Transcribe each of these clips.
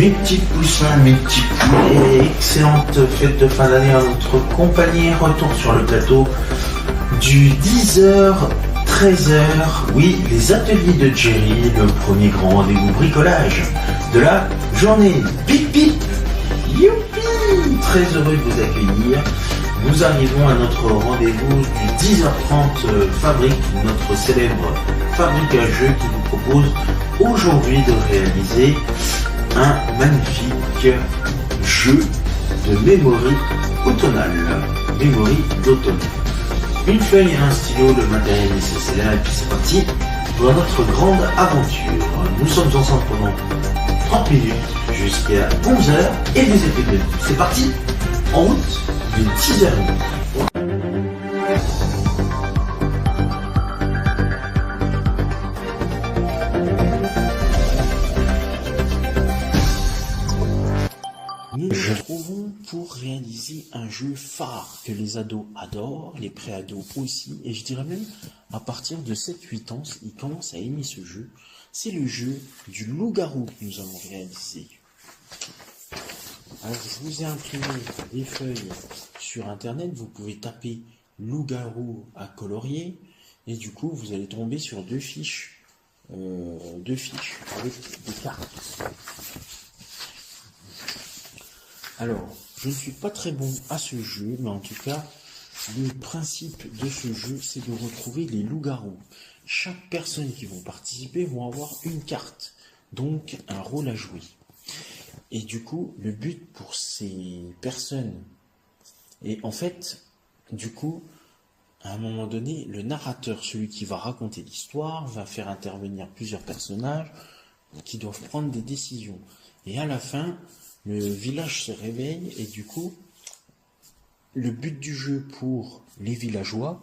Mes petits poussins, mes petits poulets, excellente fête de fin d'année à notre compagnie. Retour sur le plateau du 10h, 13h. Oui, les ateliers de Jerry, le premier grand rendez-vous bricolage de la journée. Bip bip, youpi, très heureux de vous accueillir. Nous arrivons à notre rendez-vous du 10h30 Fabrique, notre célèbre fabrique à jeux qui vous propose aujourd'hui de réaliser un magnifique jeu de memory automnale, memory d'automne. Une feuille et un stylo, le matériel nécessaire, et puis c'est parti pour notre grande aventure. Nous sommes ensemble pendant 30 minutes jusqu'à 11h et vous êtes bienvenus. C'est parti, en route d'une 6h30. Nous nous retrouvons pour réaliser un jeu phare que les ados adorent, les pré-ados aussi, et je dirais même à partir de 7-8 ans, ils commencent à aimer ce jeu. C'est le jeu du loup-garou que nous avons réalisé. Alors je vous ai imprimé des feuilles sur internet, vous pouvez taper loup-garou à colorier, et du coup vous allez tomber sur deux fiches avec des cartes. Alors, je ne suis pas très bon à ce jeu, mais en tout cas, le principe de ce jeu, c'est de retrouver les loups-garous. Chaque personne qui vont participer vont avoir une carte, donc un rôle à jouer. Et du coup, le but pour ces personnes, et en fait, du coup, à un moment donné, le narrateur, celui qui va raconter l'histoire, va faire intervenir plusieurs personnages qui doivent prendre des décisions. Et à la fin, le village se réveille et du coup, le but du jeu pour les villageois,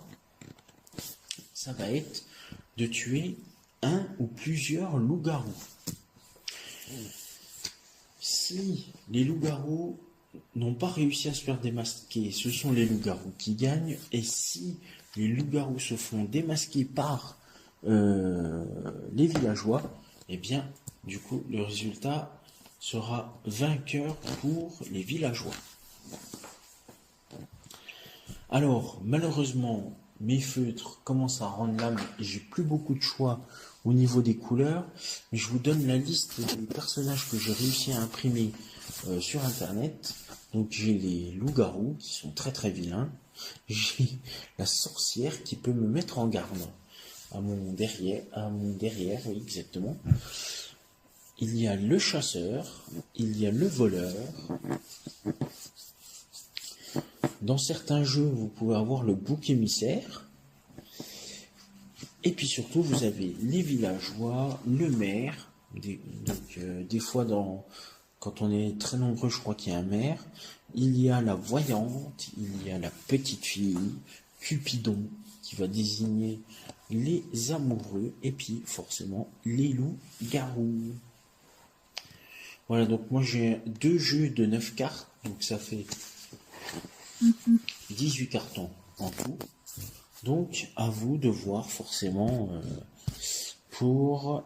ça va être de tuer un ou plusieurs loups-garous. Si les loups-garous n'ont pas réussi à se faire démasquer, ce sont les loups-garous qui gagnent, et si les loups-garous se font démasquer par les villageois, eh bien, du coup, le résultat sera vainqueur pour les villageois. Alors, malheureusement, mes feutres commencent à rendre l'âme et j'ai plus beaucoup de choix au niveau des couleurs, mais je vous donne la liste des personnages que j'ai réussi à imprimer sur internet. Donc j'ai les loups-garous qui sont très très vilains, j'ai la sorcière qui peut me mettre en garde à mon derrière, oui exactement. Il y a le chasseur, il y a le voleur. Dans certains jeux, vous pouvez avoir le bouc émissaire. Et puis surtout, vous avez les villageois, le maire. Des fois, quand on est très nombreux, je crois qu'il y a un maire. Il y a la voyante, il y a la petite fille, Cupidon, qui va désigner les amoureux. Et puis, forcément, les loups-garous. Voilà, donc moi j'ai deux jeux de 9 cartes, donc ça fait 18 cartons en tout. Donc à vous de voir forcément pour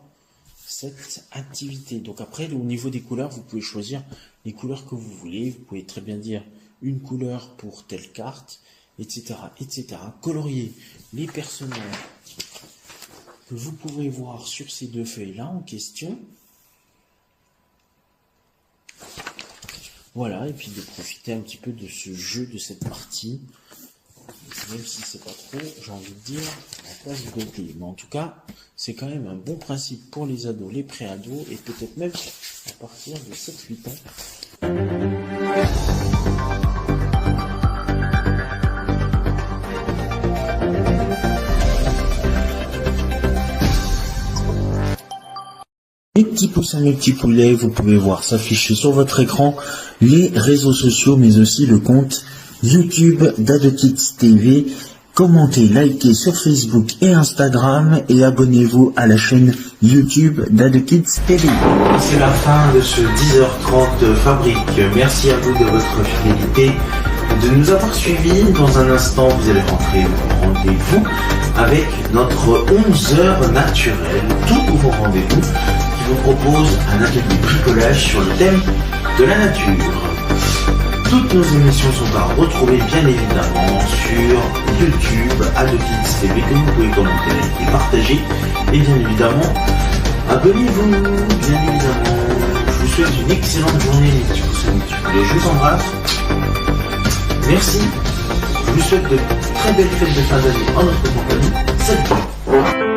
cette activité. Donc après, au niveau des couleurs, vous pouvez choisir les couleurs que vous voulez. Vous pouvez très bien dire une couleur pour telle carte, etc. etc. Colorier les personnages que vous pouvez voir sur ces deux feuilles-là en question. Voilà, et puis de profiter un petit peu de ce jeu, de cette partie, même si c'est pas trop, j'ai envie de dire, la tasse de thé. Mais en tout cas, c'est quand même un bon principe pour les ados, les pré-ados, et peut-être même à partir de 7-8 ans. Mes petits poussins, mes petits poulets, vous pouvez voir s'afficher sur votre écran les réseaux sociaux, mais aussi le compte YouTube d'AdoKids TV. Commentez, likez sur Facebook et Instagram et abonnez-vous à la chaîne YouTube d'AdoKids TV. C'est la fin de ce 10h30 Fabrique. Merci à vous de votre fidélité, de nous avoir suivis. Dans un instant, vous allez rentrer au rendez-vous avec notre 11h naturel, tout nouveau rendez-vous qui vous propose un atelier bricolage sur le thème de la nature. Toutes nos émissions sont à retrouver bien évidemment sur YouTube, Adokids TV, que vous pouvez commenter et partager. Et bien évidemment, abonnez-vous, bien évidemment. Je vous souhaite une excellente journée, mes petits poussins. Je vous embrasse. Merci. Je vous souhaite de très belles fêtes de fin d'année en notre compagnie. Salut.